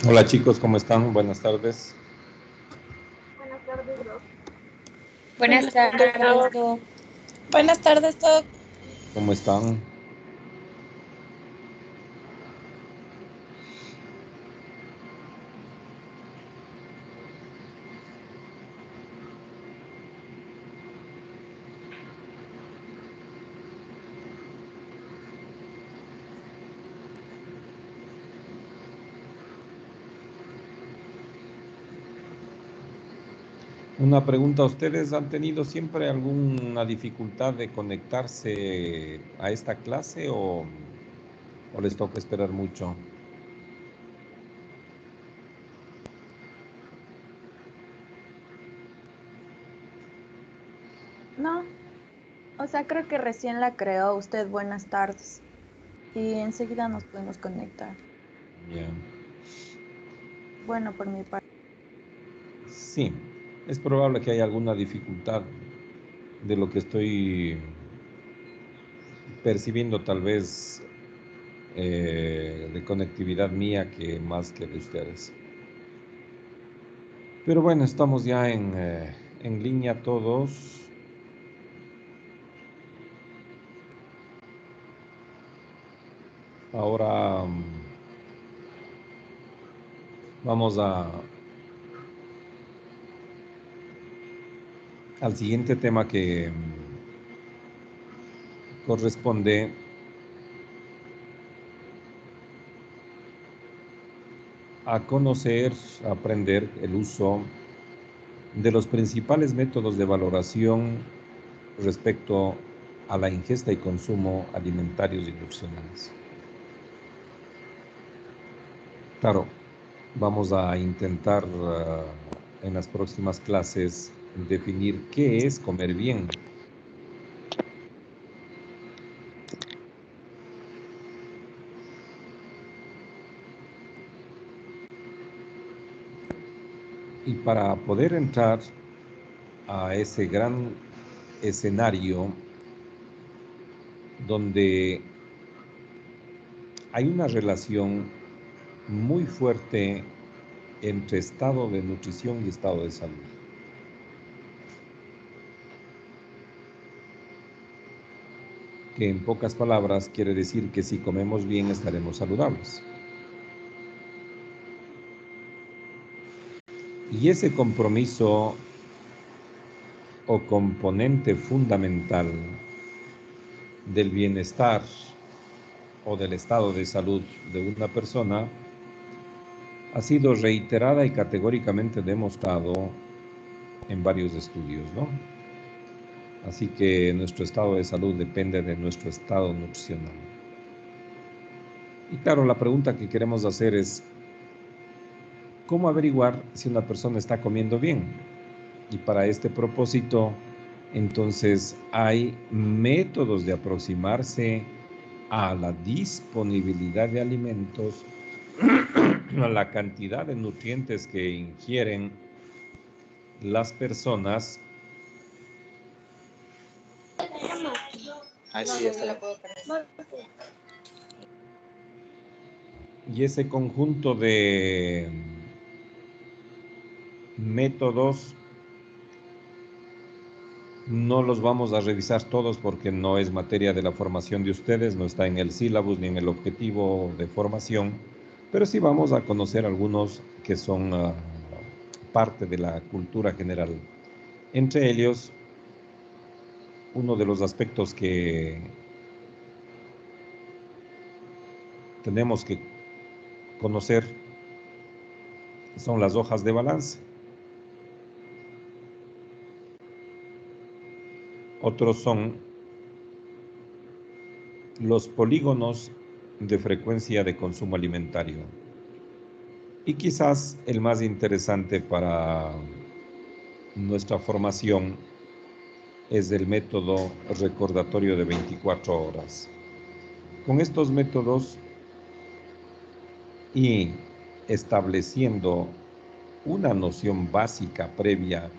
Hola chicos, ¿cómo están? Buenas tardes. Buenas tardes, Doc. Buenas Buenas tardes, tardes, Doc. Doc. Buenas tardes, Doc. ¿Cómo están? Una pregunta, ¿ustedes han tenido siempre alguna dificultad de conectarse a esta clase o les toca esperar mucho? No, o sea, creo que recién la creó usted. Buenas tardes. Y enseguida nos podemos conectar. Ya. Bueno, por mi parte. Sí, es probable que haya alguna dificultad de lo que estoy percibiendo tal vez de conectividad mía que más que de ustedes. Pero bueno, estamos ya en línea todos. Ahora vamos al siguiente tema que corresponde a conocer, a aprender el uso de los principales métodos de valoración respecto a la ingesta y consumo alimentarios y nutricionales. Claro, vamos a intentar en las próximas clases definir qué es comer bien. Y para poder entrar a ese gran escenario donde hay una relación muy fuerte entre estado de nutrición y estado de salud. Que en pocas palabras quiere decir que si comemos bien estaremos saludables. Y ese compromiso o componente fundamental del bienestar o del estado de salud de una persona ha sido reiterada y categóricamente demostrado en varios estudios, ¿no? Así que nuestro estado de salud depende de nuestro estado nutricional. Y claro, la pregunta que queremos hacer es, ¿cómo averiguar si una persona está comiendo bien? Y para este propósito, entonces, hay métodos de aproximarse a la disponibilidad de alimentos, a la cantidad de nutrientes que ingieren las personas. Así es. Y ese conjunto de métodos no los vamos a revisar todos porque no es materia de la formación de ustedes, no está en el sílabus ni en el objetivo de formación, pero sí vamos a conocer algunos que son parte de la cultura general. Entre ellos, uno de los aspectos que tenemos que conocer son las hojas de balance. Otros son los polígonos de frecuencia de consumo alimentario. Y quizás el más interesante para nuestra formación es el método recordatorio de 24 horas. Con estos métodos y estableciendo una noción básica previa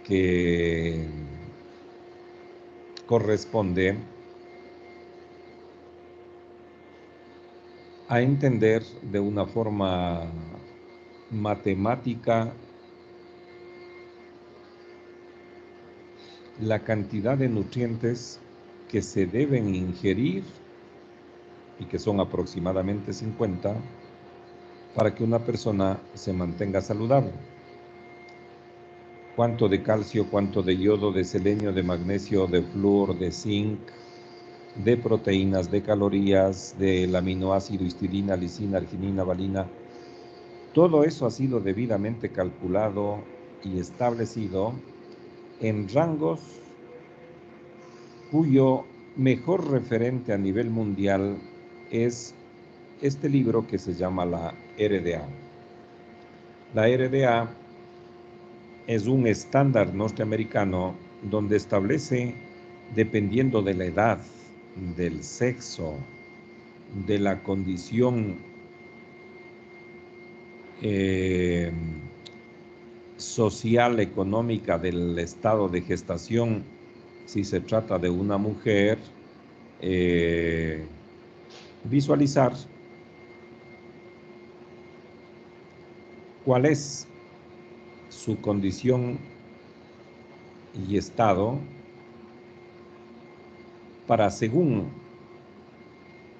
que corresponde a entender de una forma matemática la cantidad de nutrientes que se deben ingerir y que son aproximadamente 50 para que una persona se mantenga saludable. Cuánto de calcio, cuánto de yodo, de selenio, de magnesio, de flúor, de zinc, de proteínas, de calorías, del aminoácido histidina, lisina, arginina, valina. Todo eso ha sido debidamente calculado y establecido en rangos cuyo mejor referente a nivel mundial es este libro que se llama la RDA. La RDA es un estándar norteamericano donde establece, dependiendo de la edad, del sexo, de la condición social, económica, del estado de gestación, si se trata de una mujer, visualizar cuál es su condición y estado para, según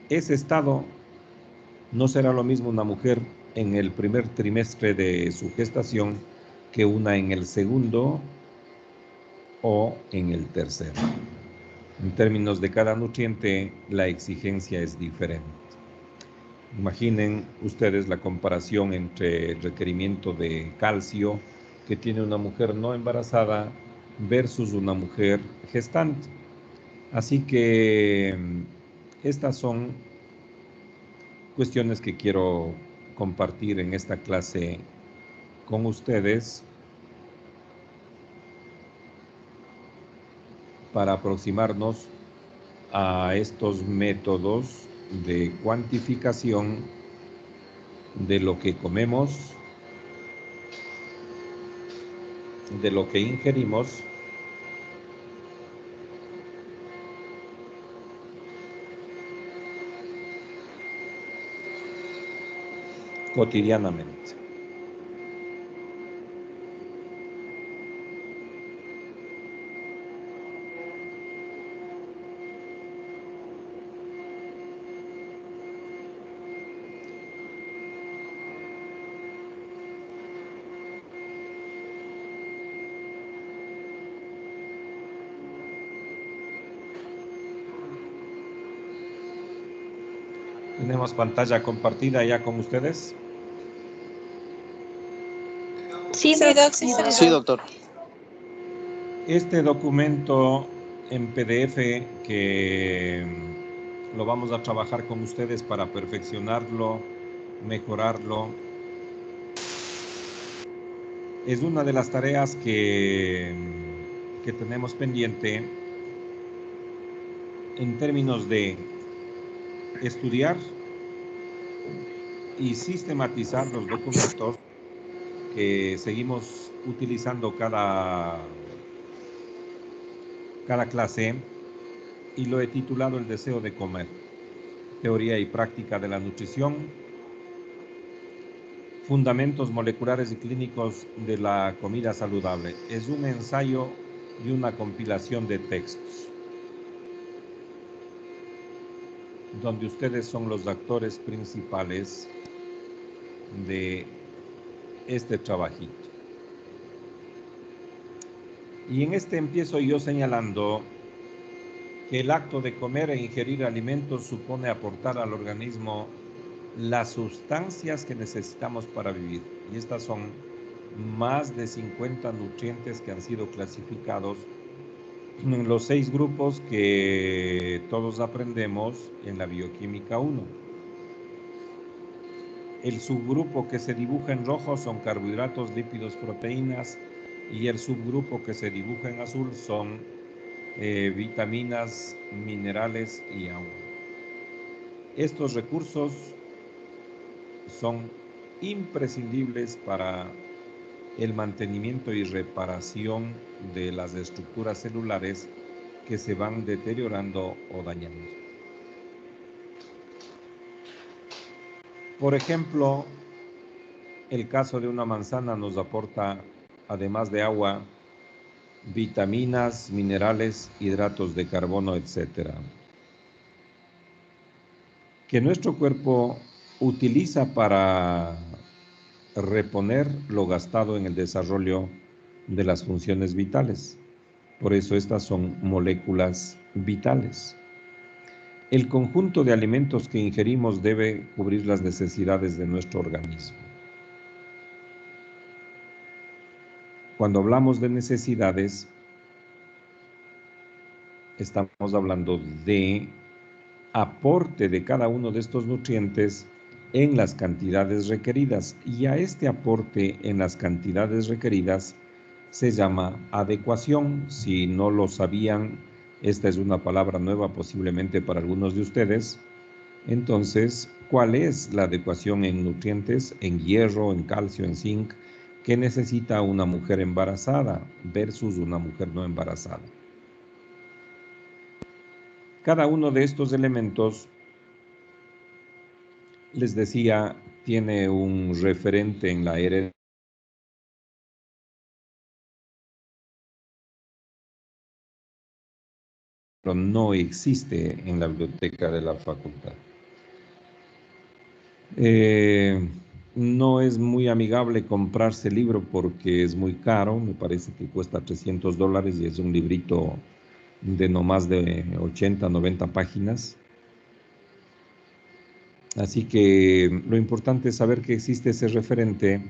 ese estado, no será lo mismo una mujer en el primer trimestre de su gestación que una en el segundo o en el tercero. En términos de cada nutriente, la exigencia es diferente. Imaginen ustedes la comparación entre el requerimiento de calcio que tiene una mujer no embarazada versus una mujer gestante. Así que estas son cuestiones que quiero compartir en esta clase con ustedes para aproximarnos a estos métodos de cuantificación de lo que comemos, de lo que ingerimos cotidianamente. ¿Tenemos pantalla compartida ya con ustedes? Sí, Sí, Doc, sí, Sí, doctor. Este documento en PDF que lo vamos a trabajar con ustedes para perfeccionarlo, mejorarlo, es una de las tareas que tenemos pendiente en términos de estudiar y sistematizar los documentos que seguimos utilizando cada clase, y lo he titulado El deseo de comer, teoría y práctica de la nutrición, fundamentos moleculares y clínicos de la comida saludable. Es un ensayo y una compilación de textos, donde ustedes son los actores principales de este trabajito. Y en este empiezo yo señalando que el acto de comer e ingerir alimentos supone aportar al organismo las sustancias que necesitamos para vivir. Y estas son más de 50 nutrientes que han sido clasificados en los 6 grupos que todos aprendemos en la bioquímica 1. El subgrupo que se dibuja en rojo son carbohidratos, lípidos, proteínas, y el subgrupo que se dibuja en azul son vitaminas, minerales y agua. Estos recursos son imprescindibles para el mantenimiento y reparación de las estructuras celulares que se van deteriorando o dañando. Por ejemplo, el caso de una manzana nos aporta, además de agua, vitaminas, minerales, hidratos de carbono, etc., que nuestro cuerpo utiliza para reponer lo gastado en el desarrollo de las funciones vitales. Por eso estas son moléculas vitales. El conjunto de alimentos que ingerimos debe cubrir las necesidades de nuestro organismo. Cuando hablamos de necesidades, estamos hablando de aporte de cada uno de estos nutrientes en las cantidades requeridas, y a este aporte en las cantidades requeridas se llama adecuación. Si no lo sabían, esta es una palabra nueva posiblemente para algunos de ustedes. Entonces, ¿cuál es la adecuación en nutrientes, en hierro, en calcio, en zinc, que necesita una mujer embarazada versus una mujer no embarazada? Cada uno de estos elementos, les decía, tiene un referente en la herencia. Pero no existe en la biblioteca de la facultad. No es muy amigable comprarse el libro porque es muy caro, me parece que cuesta $300 y es un librito de no más de 80, 90 páginas. Así que lo importante es saber que existe ese referente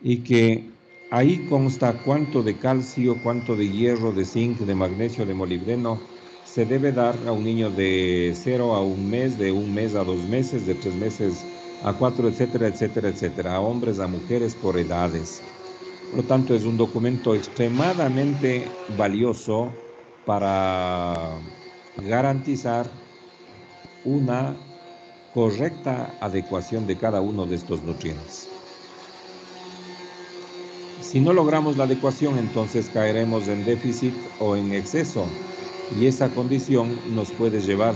y que ahí consta cuánto de calcio, cuánto de hierro, de zinc, de magnesio, de molibdeno se debe dar a un niño de 0 a 1 mes, de 1 mes a 2 meses, de 3 meses a 4, etcétera, etcétera, etcétera, a hombres, a mujeres, por edades. Por lo tanto, es un documento extremadamente valioso para garantizar una correcta adecuación de cada uno de estos nutrientes. Si no logramos la adecuación, entonces caeremos en déficit o en exceso, y esa condición nos puede llevar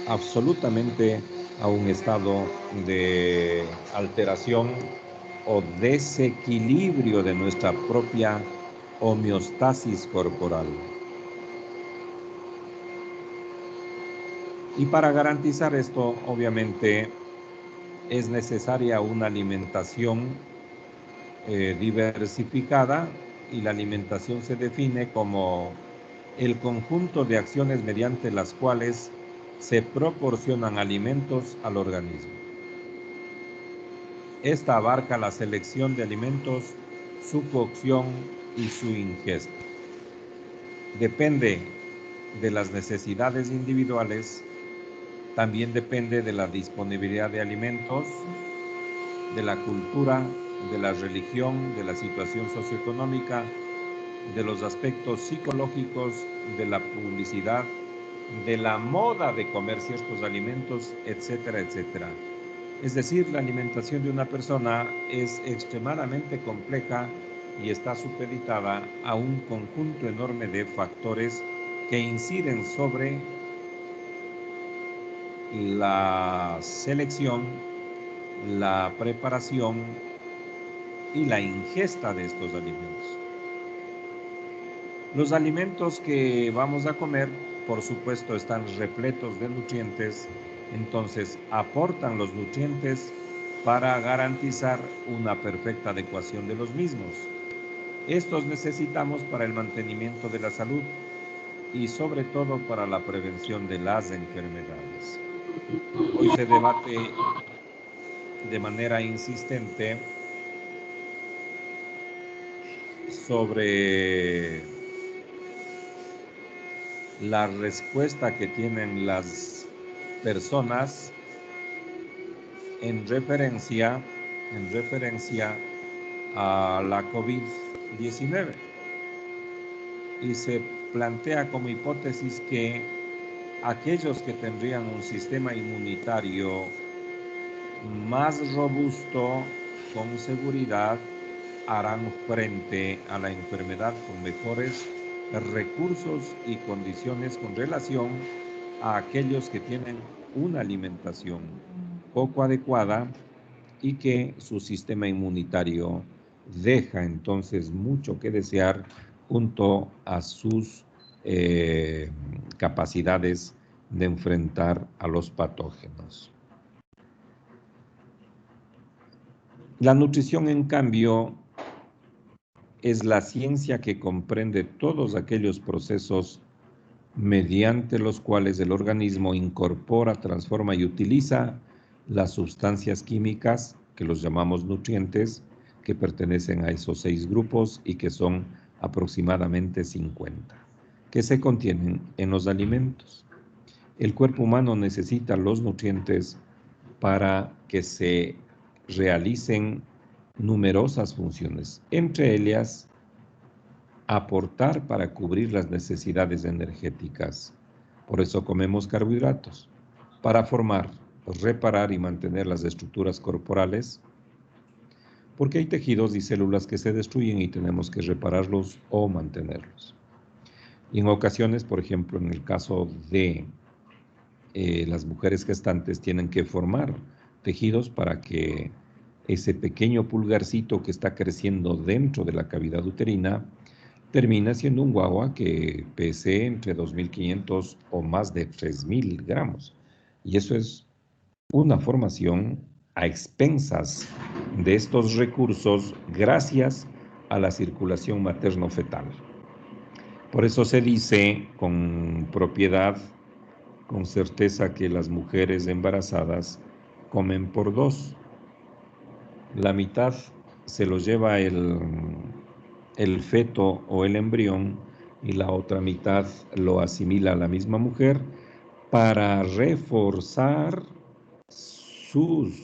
absolutamente a un estado de alteración o desequilibrio de nuestra propia homeostasis corporal. Y para garantizar esto, obviamente, es necesaria una alimentación diversificada, y la alimentación se define como el conjunto de acciones mediante las cuales se proporcionan alimentos al organismo. Esta abarca la selección de alimentos, su cocción y su ingesta. Depende de las necesidades individuales, también depende de la disponibilidad de alimentos, de la cultura, de la religión, de la situación socioeconómica, de los aspectos psicológicos, de la publicidad, de la moda de comer ciertos alimentos, etcétera, etcétera. Es decir, la alimentación de una persona es extremadamente compleja y está supeditada a un conjunto enorme de factores que inciden sobre la selección, la preparación y la ingesta de estos alimentos. Los alimentos que vamos a comer, por supuesto, están repletos de nutrientes, entonces aportan los nutrientes para garantizar una perfecta adecuación de los mismos. Estos necesitamos para el mantenimiento de la salud y sobre todo para la prevención de las enfermedades. Hoy se debate de manera insistente sobre la respuesta que tienen las personas en referencia a la COVID-19, y se plantea como hipótesis que aquellos que tendrían un sistema inmunitario más robusto, con seguridad, harán frente a la enfermedad con mejores recursos y condiciones con relación a aquellos que tienen una alimentación poco adecuada y que su sistema inmunitario deja entonces mucho que desear junto a sus capacidades de enfrentar a los patógenos. La nutrición, en cambio, es la ciencia que comprende todos aquellos procesos mediante los cuales el organismo incorpora, transforma y utiliza las sustancias químicas, que los llamamos nutrientes, que pertenecen a esos 6 grupos y que son aproximadamente 50, que se contienen en los alimentos. El cuerpo humano necesita los nutrientes para que se realicen numerosas funciones, entre ellas aportar para cubrir las necesidades energéticas. Por eso comemos carbohidratos, para formar, reparar y mantener las estructuras corporales, porque hay tejidos y células que se destruyen y tenemos que repararlos o mantenerlos. Y en ocasiones, por ejemplo, en el caso de las mujeres gestantes, tienen que formar tejidos para que ese pequeño pulgarcito que está creciendo dentro de la cavidad uterina termina siendo un guagua que pese entre 2.500 o más de 3.000 gramos. Y eso es una formación a expensas de estos recursos gracias a la circulación materno-fetal. Por eso se dice con propiedad, con certeza, que las mujeres embarazadas comen por 2. La mitad se lo lleva el feto o el embrión y la otra mitad lo asimila la misma mujer para reforzar sus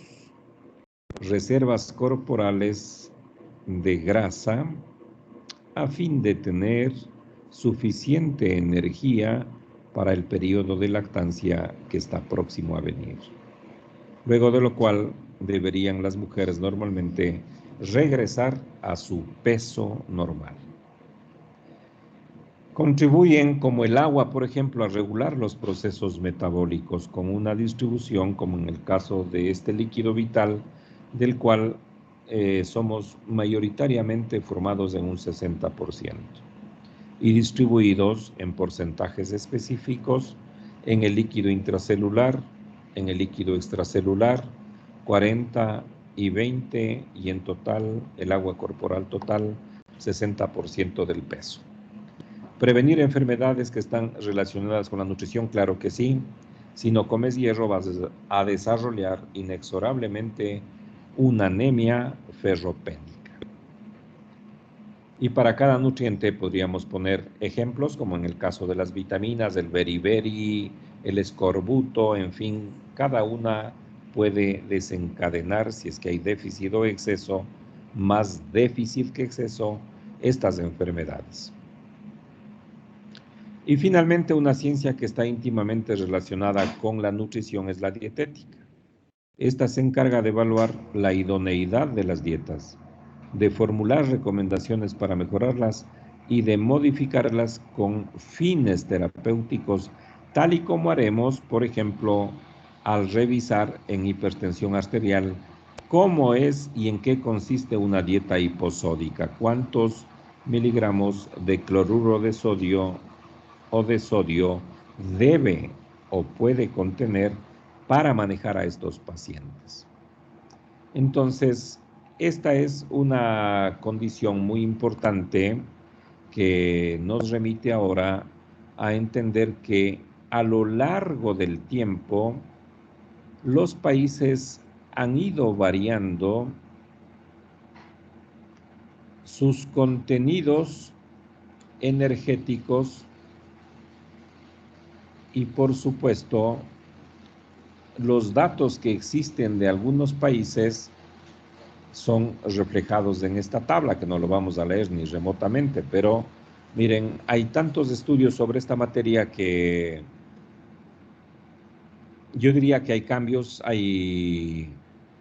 reservas corporales de grasa a fin de tener suficiente energía para el periodo de lactancia que está próximo a venir. Luego de lo cual deberían las mujeres normalmente regresar a su peso normal. Contribuyen como el agua, por ejemplo, a regular los procesos metabólicos con una distribución, como en el caso de este líquido vital, del cual somos mayoritariamente formados en un 60%, y distribuidos en porcentajes específicos en el líquido intracelular, en el líquido extracelular, 40 y 20, y en total, el agua corporal total, 60% del peso. Prevenir enfermedades que están relacionadas con la nutrición, claro que sí. Si no comes hierro, vas a desarrollar inexorablemente una anemia ferropénica. Y para cada nutriente podríamos poner ejemplos, como en el caso de las vitaminas, el beriberi, el escorbuto, en fin, cada una puede desencadenar, si es que hay déficit o exceso, más déficit que exceso, estas enfermedades. Y finalmente, una ciencia que está íntimamente relacionada con la nutrición es la dietética. Esta se encarga de evaluar la idoneidad de las dietas, de formular recomendaciones para mejorarlas y de modificarlas con fines terapéuticos, tal y como haremos, por ejemplo, al revisar en hipertensión arterial cómo es y en qué consiste una dieta hiposódica, cuántos miligramos de cloruro de sodio o de sodio debe o puede contener para manejar a estos pacientes. Entonces, esta es una condición muy importante que nos remite ahora a entender que a lo largo del tiempo los países han ido variando sus contenidos energéticos y, por supuesto, los datos que existen de algunos países son reflejados en esta tabla, que no lo vamos a leer ni remotamente, pero miren, hay tantos estudios sobre esta materia que yo diría que hay cambios, hay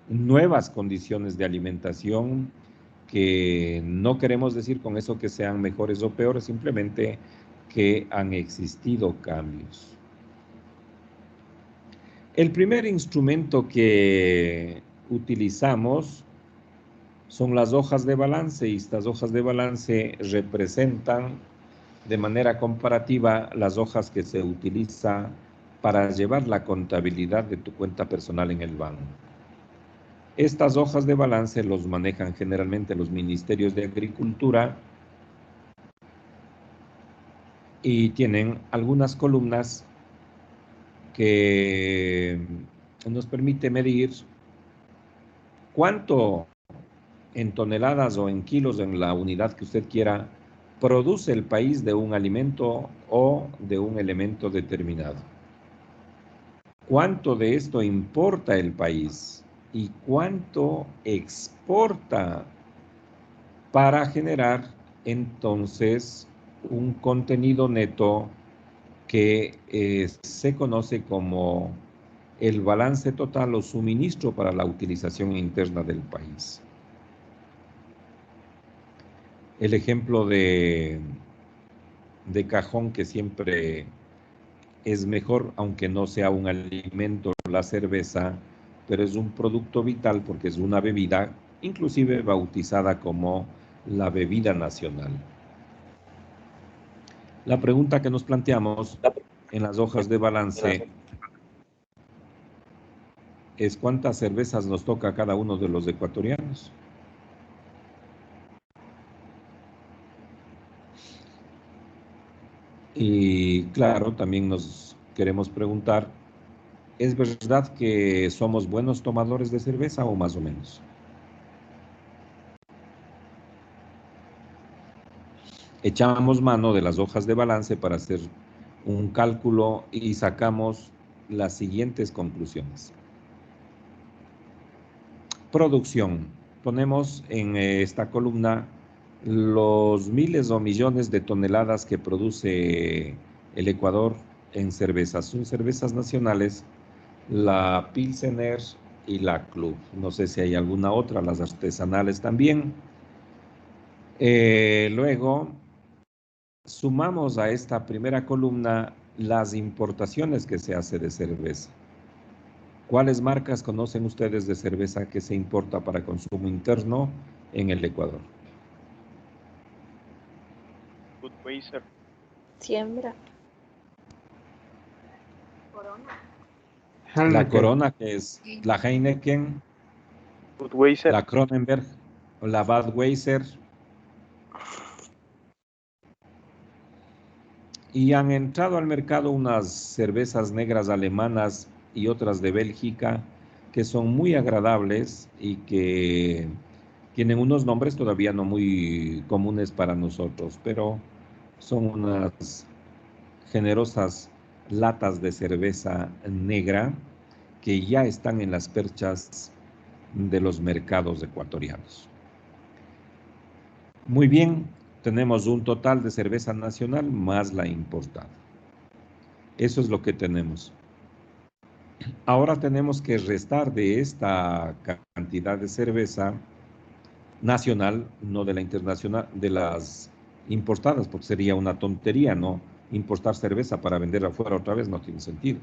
nuevas condiciones de alimentación que no queremos decir con eso que sean mejores o peores, simplemente que han existido cambios. El primer instrumento que utilizamos son las hojas de balance, y estas hojas de balance representan de manera comparativa las hojas que se utiliza para llevar la contabilidad de tu cuenta personal en el banco. Estas hojas de balance los manejan generalmente los ministerios de Agricultura y tienen algunas columnas que nos permite medir cuánto en toneladas o en kilos, en la unidad que usted quiera, produce el país de un alimento o de un elemento determinado. ¿Cuánto de esto importa el país y cuánto exporta para generar entonces un contenido neto que se conoce como el balance total o suministro para la utilización interna del país? El ejemplo de cajón que siempre es mejor, aunque no sea un alimento, la cerveza, pero es un producto vital porque es una bebida, inclusive bautizada como la bebida nacional. La pregunta que nos planteamos en las hojas de balance es cuántas cervezas nos toca a cada uno de los ecuatorianos. Y claro, también nos queremos preguntar, ¿es verdad que somos buenos tomadores de cerveza o más o menos? Echamos mano de las hojas de balance para hacer un cálculo y sacamos las siguientes conclusiones. Producción. Ponemos en esta columna los miles o millones de toneladas que produce el Ecuador en cervezas. Son cervezas nacionales, la Pilsener y la Club. No sé si hay alguna otra, las artesanales también. Luego, sumamos a esta primera columna las importaciones que se hace de cerveza. ¿Cuáles marcas conocen ustedes de cerveza que se importa para consumo interno en el Ecuador? Budweiser. Siembra. La Corona, que es la Heineken, Budweiser. la Kronenberg, la Budweiser. Y han entrado al mercado unas cervezas negras alemanas y otras de Bélgica que son muy agradables y que tienen unos nombres todavía no muy comunes para nosotros, pero son unas generosas latas de cerveza negra que ya están en las perchas de los mercados ecuatorianos. Muy bien, tenemos un total de cerveza nacional más la importada. Eso es lo que tenemos. Ahora tenemos que restar de esta cantidad de cerveza nacional, no de la internacional, de las importadas, porque sería una tontería, ¿no? Importar cerveza para venderla afuera otra vez no tiene sentido.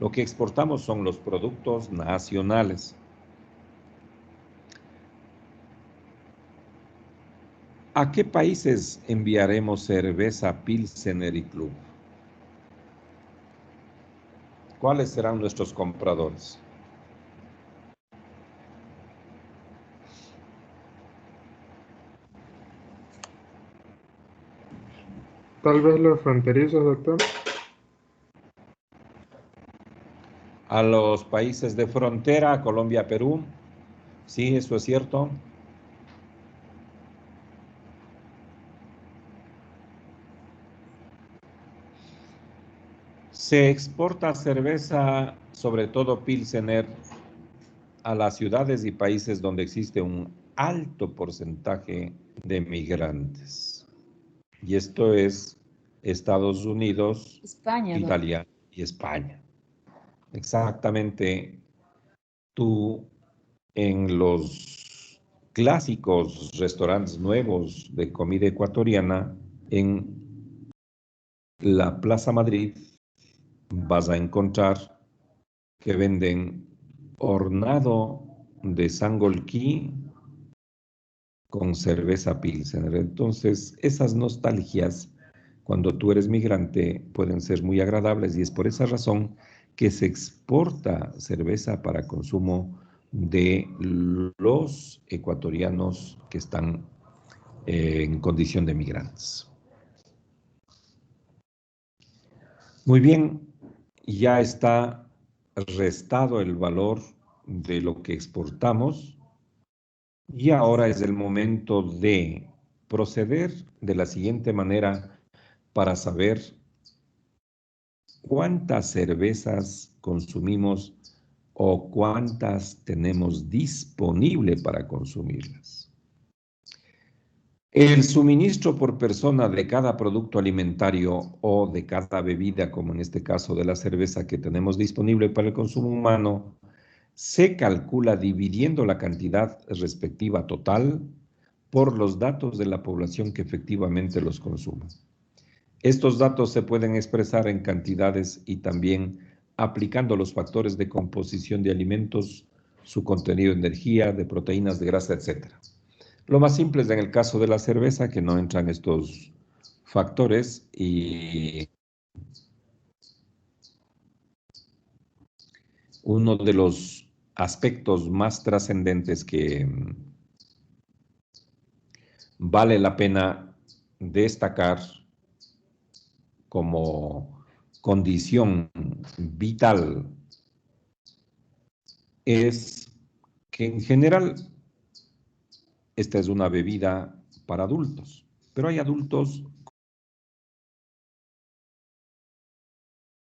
Lo que exportamos son los productos nacionales. ¿A qué países enviaremos cerveza Pilsener y Club? ¿Cuáles serán nuestros compradores? Tal vez los fronterizos, doctor. A los países de frontera, Colombia, Perú. Sí, eso es cierto. Se exporta cerveza, sobre todo Pilsener, a las ciudades y países donde existe un alto porcentaje de migrantes. Y esto es Estados Unidos, España, ¿no? Italia y España. Exactamente. Tú en los clásicos restaurantes nuevos de comida ecuatoriana, en la Plaza Madrid, vas a encontrar que venden hornado de Sangolquí con cerveza Pilsener. Entonces, esas nostalgias, cuando tú eres migrante, pueden ser muy agradables y es por esa razón que se exporta cerveza para consumo de los ecuatorianos que están en condición de migrantes. Muy bien, ya está restado el valor de lo que exportamos y ahora es el momento de proceder de la siguiente manera para saber cuántas cervezas consumimos o cuántas tenemos disponible para consumirlas. El suministro por persona de cada producto alimentario o de cada bebida, como en este caso de la cerveza que tenemos disponible para el consumo humano, se calcula dividiendo la cantidad respectiva total por los datos de la población que efectivamente los consume. Estos datos se pueden expresar en cantidades y también aplicando los factores de composición de alimentos, su contenido de energía, de proteínas, de grasa, etc. Lo más simple es en el caso de la cerveza, que no entran estos factores y uno de los aspectos más trascendentes que vale la pena destacar como condición vital es que en general esta es una bebida para adultos, pero hay adultos que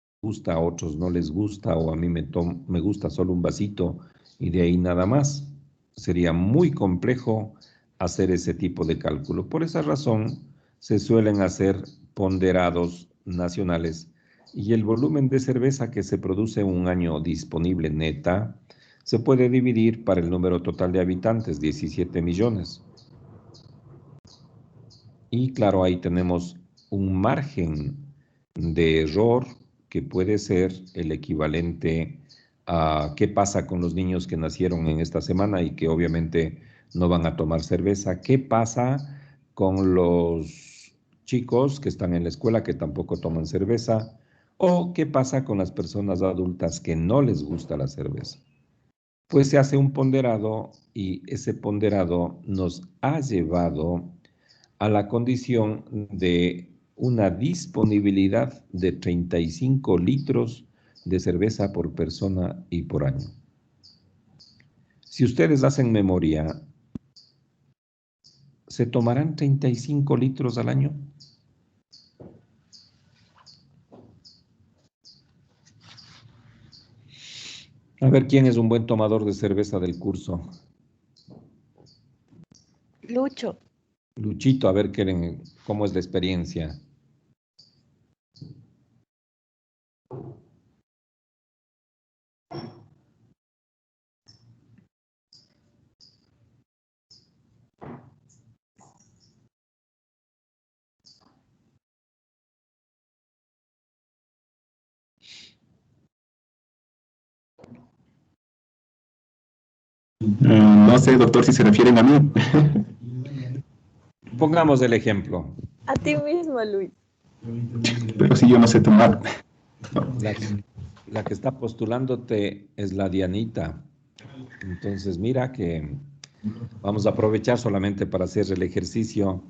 les gusta, a otros no les gusta, o a mí me gusta solo un vasito y de ahí nada más. Sería muy complejo hacer ese tipo de cálculo. Por esa razón se suelen hacer ponderados nacionales y el volumen de cerveza que se produce un año disponible neta se puede dividir para el número total de habitantes, 17 millones. Y claro, ahí tenemos un margen de error que puede ser el equivalente a qué pasa con los niños que nacieron en esta semana y que obviamente no van a tomar cerveza. ¿Qué pasa con los chicos que están en la escuela que tampoco toman cerveza? ¿O qué pasa con las personas adultas que no les gusta la cerveza? Pues se hace un ponderado y ese ponderado nos ha llevado a la condición de una disponibilidad de 35 litros de cerveza por persona y por año. Si ustedes hacen memoria, ¿se tomarán 35 litros al año? A ver, ¿quién es un buen tomador de cerveza del curso? Lucho. Luchito, a ver cómo es la experiencia. No sé, doctor, si se refieren a mí. Pongamos el ejemplo. A ti mismo, Luis. Pero si yo no sé tomar. La que está postulándote es la Dianita. Entonces, mira que vamos a aprovechar solamente para hacer el ejercicio.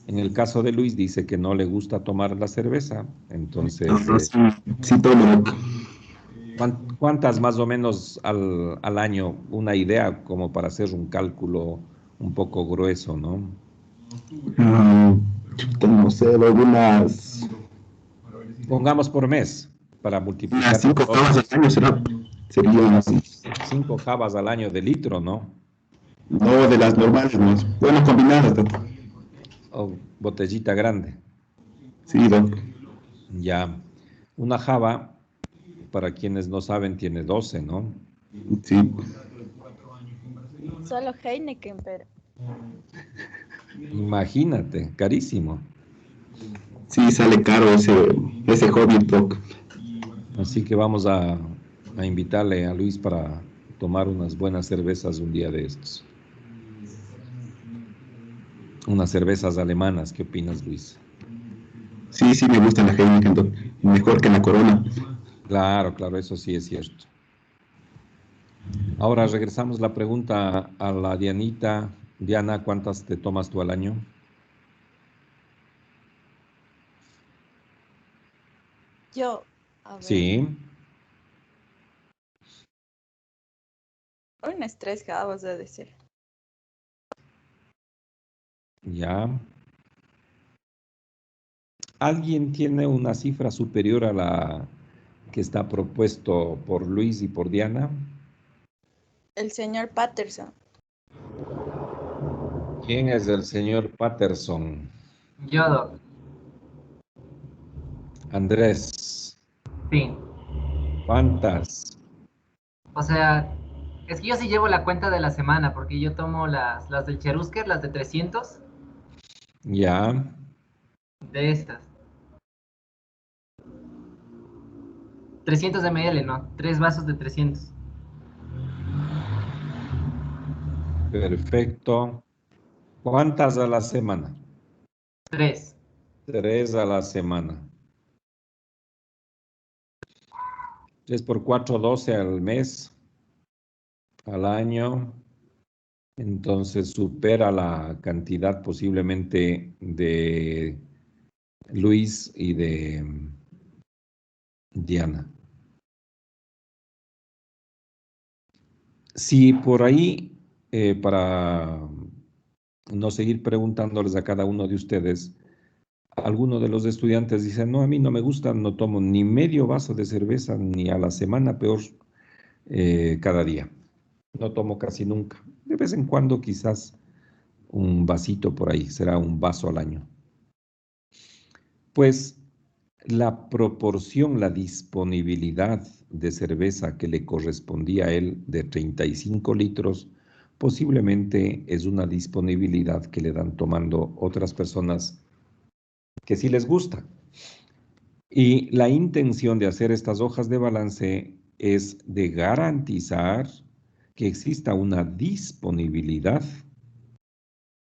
En el caso de Luis, dice que no le gusta tomar la cerveza. Entonces, sí tomo. ¿cuántas más o menos al año? Una idea como para hacer un cálculo un poco grueso, ¿no? No sé, algunas... Pongamos por mes para multiplicar. Unas 5 jabas al año serían así. 5 jabas al año de litro, ¿no? No, de las normales, ¿no? Bueno, combinadas, doctor. O botellita grande. Sí, doctor. Ya. Una java, para quienes no saben, tiene 12, ¿no? Sí. Solo Heineken, pero. Imagínate, carísimo. Sí, sale caro ese hobby, doc. Así que vamos a a invitarle a Luis para tomar unas buenas cervezas un día de estos. Unas cervezas alemanas, ¿qué opinas, Luis? Sí, sí, me gusta la Heineken, mejor que la Corona. Claro, claro, eso sí es cierto. Ahora regresamos la pregunta a la Dianita. Diana, ¿cuántas te tomas tú al año? Yo, a ver, Sí, unas 3 jabas de decir. ya. ¿Alguien tiene una cifra superior a la que está propuesto por Luis y por Diana? El señor Patterson. ¿Quién es el señor Patterson? Yo, Doc. Andrés, Sí. ¿cuántas? O sea, es que yo sí llevo la cuenta de la semana, porque yo tomo las del Cherusker, las de 300, Ya, de estas. 300 ml, ¿no? 3 vasos de 300. perfecto. ¿Cuántas a la semana? 3. 3 a la semana. 3 por 4, 12 al mes, al año. Entonces supera la cantidad posiblemente de Luis y de Diana. Si por ahí, para no seguir preguntándoles a cada uno de ustedes, alguno de los estudiantes dice, no, a mí no me gusta, no tomo ni medio vaso de cerveza ni a la semana, peor cada día. No tomo casi nunca. De vez en cuando quizás un vasito por ahí, será un vaso al año. Pues la proporción, la disponibilidad de cerveza que le correspondía a él de 35 litros, posiblemente es una disponibilidad que le dan tomando otras personas que sí les gusta. Y la intención de hacer estas hojas de balance es de garantizar que exista una disponibilidad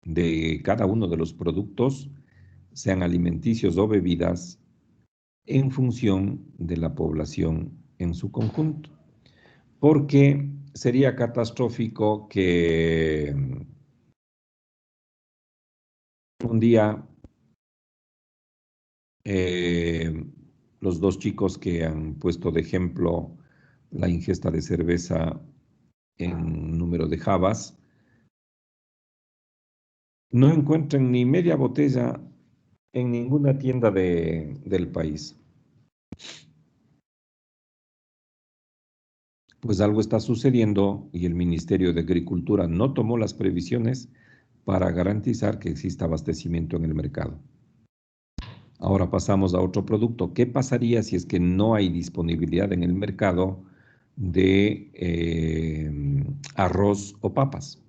de cada uno de los productos, sean alimenticios o bebidas, en función de la población en su conjunto. Porque sería catastrófico que un día los dos chicos que han puesto de ejemplo la ingesta de cerveza en número de jabas, no encuentren ni media botella en ninguna tienda del país. Pues algo está sucediendo y el Ministerio de Agricultura no tomó las previsiones para garantizar que exista abastecimiento en el mercado. Ahora pasamos a otro producto. ¿Qué pasaría si es que no hay disponibilidad en el mercado de arroz o papas?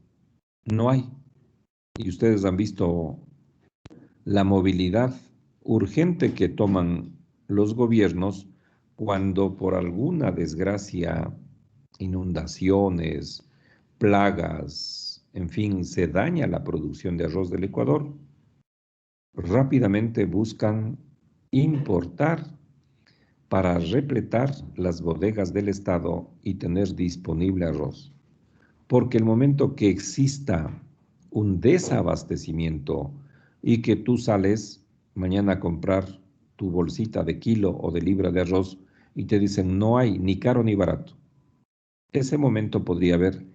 No hay. Y ustedes han visto la movilidad urgente que toman los gobiernos cuando por alguna desgracia, inundaciones, plagas, en fin, se daña la producción de arroz del Ecuador, rápidamente buscan importar para repletar las bodegas del Estado y tener disponible arroz. Porque el momento que exista un desabastecimiento y que tú sales mañana a comprar tu bolsita de kilo o de libra de arroz y te dicen no hay ni caro ni barato, ese momento podría haber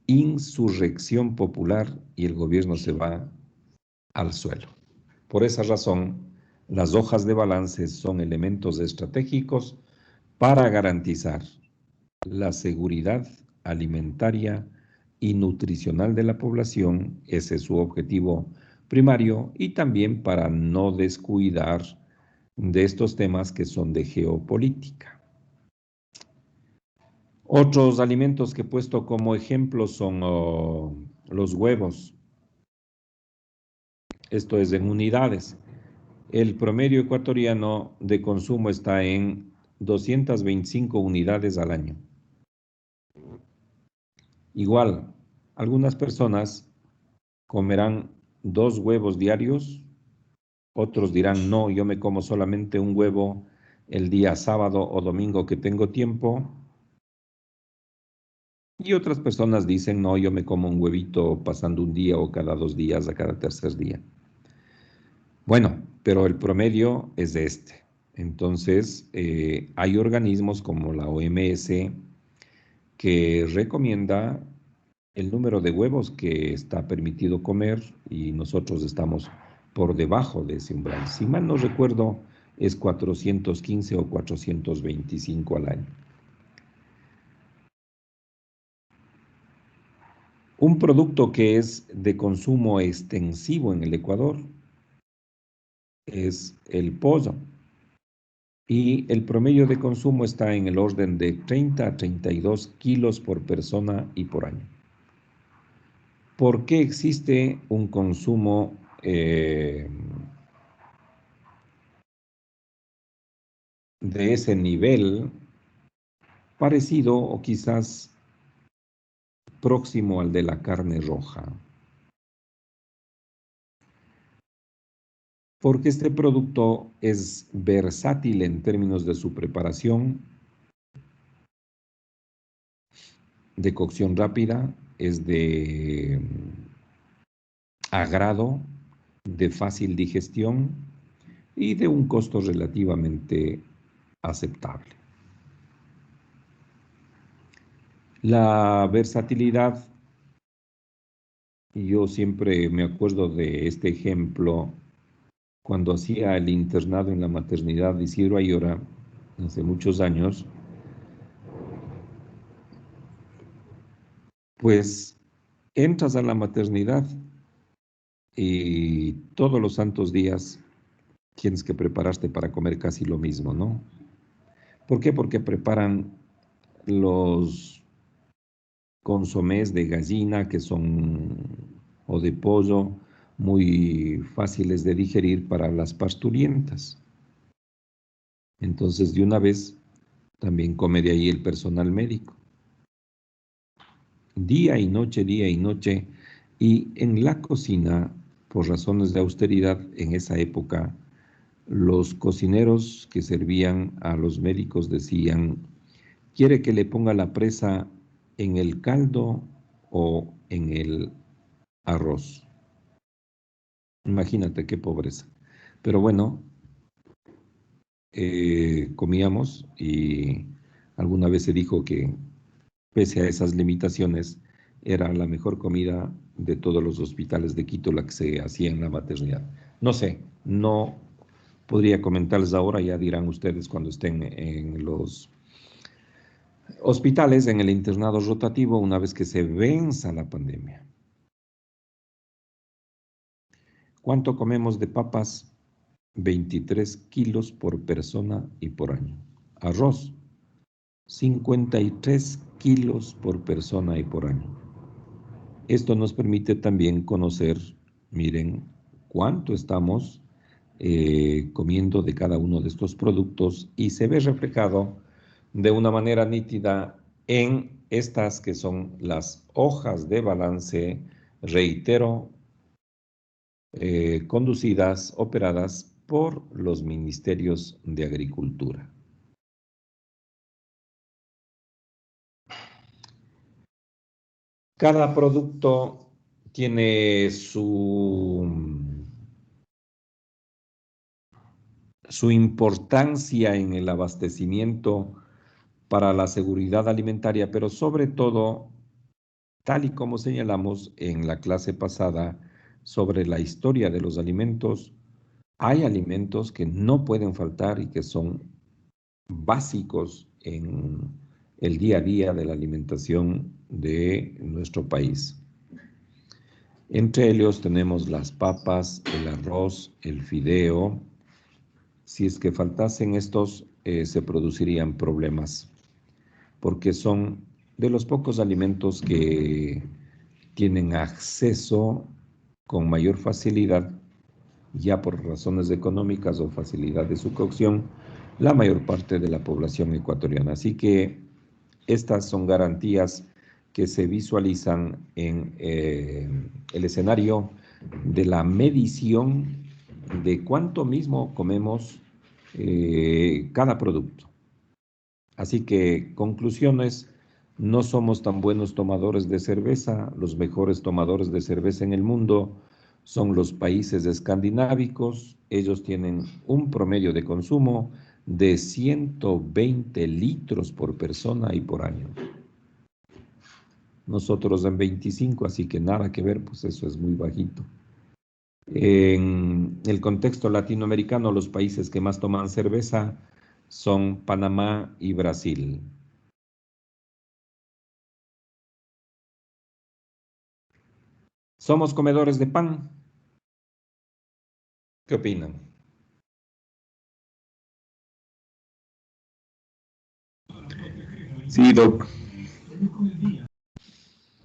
insurrección popular y el gobierno se va al suelo. Por esa razón, las hojas de balance son elementos estratégicos para garantizar la seguridad alimentaria y nutricional de la población, ese es su objetivo primario, y también para no descuidar de estos temas que son de geopolítica. Otros alimentos que he puesto como ejemplo son los huevos. Esto es en unidades. El promedio ecuatoriano de consumo está en 225 unidades al año. Igual, algunas personas comerán 2 huevos diarios, otros dirán, no, yo me como solamente un huevo el día sábado o domingo que tengo tiempo. Y otras personas dicen, no, yo me como un huevito pasando un día o cada 2 días, a cada tercer día. Bueno, pero el promedio es este. Entonces, hay organismos como la OMS que recomienda el número de huevos que está permitido comer y nosotros estamos por debajo de ese umbral. Si mal no recuerdo, es 415 o 425 al año. Un producto que es de consumo extensivo en el Ecuador es el pollo. Y el promedio de consumo está en el orden de 30 a 32 kilos por persona y por año. ¿Por qué existe un consumo de ese nivel parecido o quizás próximo al de la carne roja? Porque este producto es versátil en términos de su preparación, de cocción rápida, es de agrado, de fácil digestión y de un costo relativamente aceptable. La versatilidad, yo siempre me acuerdo de este ejemplo cuando hacía el internado en la maternidad de Isidro Ayora, hace muchos años, pues entras a la maternidad y todos los santos días tienes que prepararte para comer casi lo mismo, ¿no? ¿Por qué? Porque preparan los consomés de gallina que son, o de pollo, muy fáciles de digerir para las parturientas. Entonces, de una vez, también come de ahí el personal médico. Día y noche, y en la cocina, por razones de austeridad, en esa época, los cocineros que servían a los médicos decían, ¿quiere que le ponga la presa en el caldo o en el arroz? Imagínate qué pobreza. Pero bueno, comíamos y alguna vez se dijo que pese a esas limitaciones era la mejor comida de todos los hospitales de Quito la que se hacía en la maternidad. No sé, no podría comentarles ahora, ya dirán ustedes cuando estén en los hospitales, en el internado rotativo, una vez que se venza la pandemia. ¿Cuánto comemos de papas? 23 kilos por persona y por año. Arroz, 53 kilos por persona y por año. Esto nos permite también conocer, miren, cuánto estamos comiendo de cada uno de estos productos y se ve reflejado de una manera nítida en estas que son las hojas de balance, reitero, conducidas, operadas por los ministerios de Agricultura. Cada producto tiene su importancia en el abastecimiento para la seguridad alimentaria, pero sobre todo, tal y como señalamos en la clase pasada sobre la historia de los alimentos, hay alimentos que no pueden faltar y que son básicos en el día a día de la alimentación de nuestro país. Entre ellos tenemos las papas, el arroz, el fideo. Si es que faltasen estos, se producirían problemas, porque son de los pocos alimentos que tienen acceso con mayor facilidad, ya por razones económicas o facilidad de su cocción, la mayor parte de la población ecuatoriana. Así que estas son garantías que se visualizan en el escenario de la medición de cuánto mismo comemos cada producto. Así que, conclusiones, no somos tan buenos tomadores de cerveza. Los mejores tomadores de cerveza en el mundo son los países escandinávicos. Ellos tienen un promedio de consumo de 120 litros por persona y por año. Nosotros en 25, así que nada que ver, pues eso es muy bajito. En el contexto latinoamericano, los países que más toman cerveza son Panamá y Brasil. ¿Somos comedores de pan? ¿Qué opinan? Sí, Doc.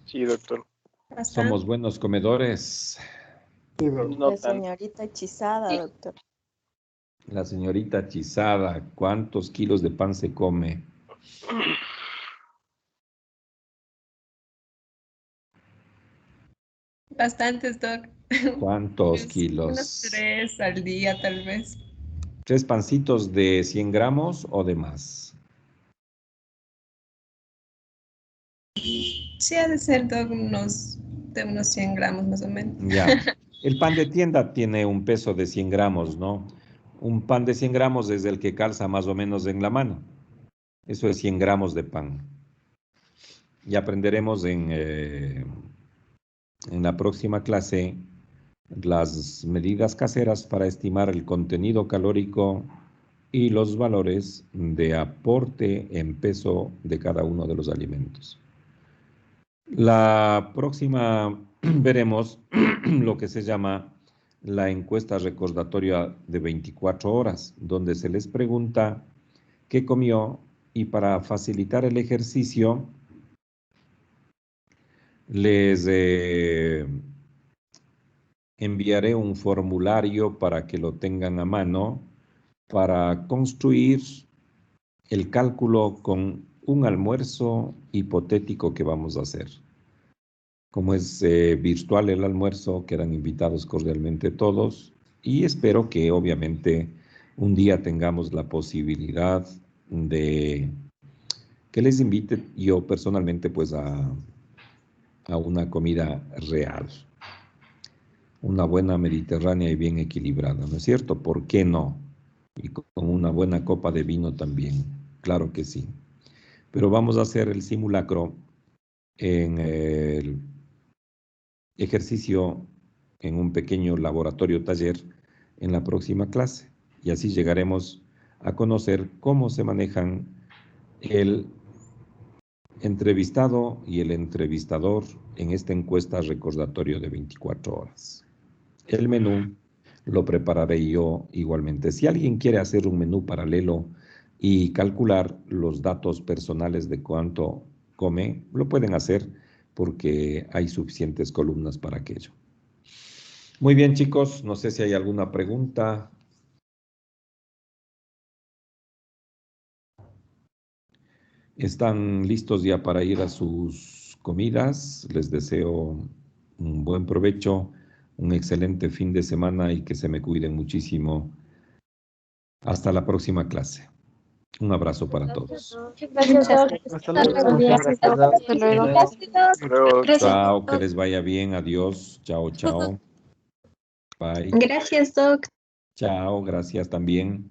Sí, doctor. ¿Somos buenos comedores? Sí, doc. No La tanto. señorita hechizada, doctor. La señorita hechizada, ¿cuántos kilos de pan se come? Bastantes, Doc. ¿Cuántos Unos kilos? 3 al día, tal vez. ¿3 pancitos de 100 gramos o de más? Sí, ha de ser, Doc, de unos 100 gramos más o menos. Ya. El pan de tienda tiene un peso de 100 gramos, ¿no? Un pan de 100 gramos es el que calza más o menos en la mano. Eso es 100 gramos de pan. Y aprenderemos en la próxima clase las medidas caseras para estimar el contenido calórico y los valores de aporte en peso de cada uno de los alimentos. La próxima veremos lo que se llama la encuesta recordatoria de 24 horas, donde se les pregunta qué comió y para facilitar el ejercicio les enviaré un formulario para que lo tengan a mano para construir el cálculo con un almuerzo hipotético que vamos a hacer. Como es virtual el almuerzo, quedan invitados cordialmente todos y espero que obviamente un día tengamos la posibilidad de que les invite yo personalmente pues a una comida real, una buena mediterránea y bien equilibrada, ¿no es cierto? ¿Por qué no? Y con una buena copa de vino también, claro que sí. Pero vamos a hacer el simulacro en el ejercicio en un pequeño laboratorio taller en la próxima clase y así llegaremos a conocer cómo se manejan el entrevistado y el entrevistador en esta encuesta recordatorio de 24 horas. El menú lo prepararé yo igualmente. Si alguien quiere hacer un menú paralelo y calcular los datos personales de cuánto come, lo pueden hacer porque hay suficientes columnas para aquello. Muy bien, chicos, no sé si hay alguna pregunta. ¿Están listos ya para ir a sus comidas? Les deseo un buen provecho, un excelente fin de semana y que se me cuiden muchísimo. Hasta la próxima clase. Un abrazo para todos. Gracias, Doc. Hasta luego. Gracias, Doc. Hasta luego. Luego, Chao, que les vaya bien. Adiós. Chao, chao. Bye. Gracias, Doc. Chao, gracias también.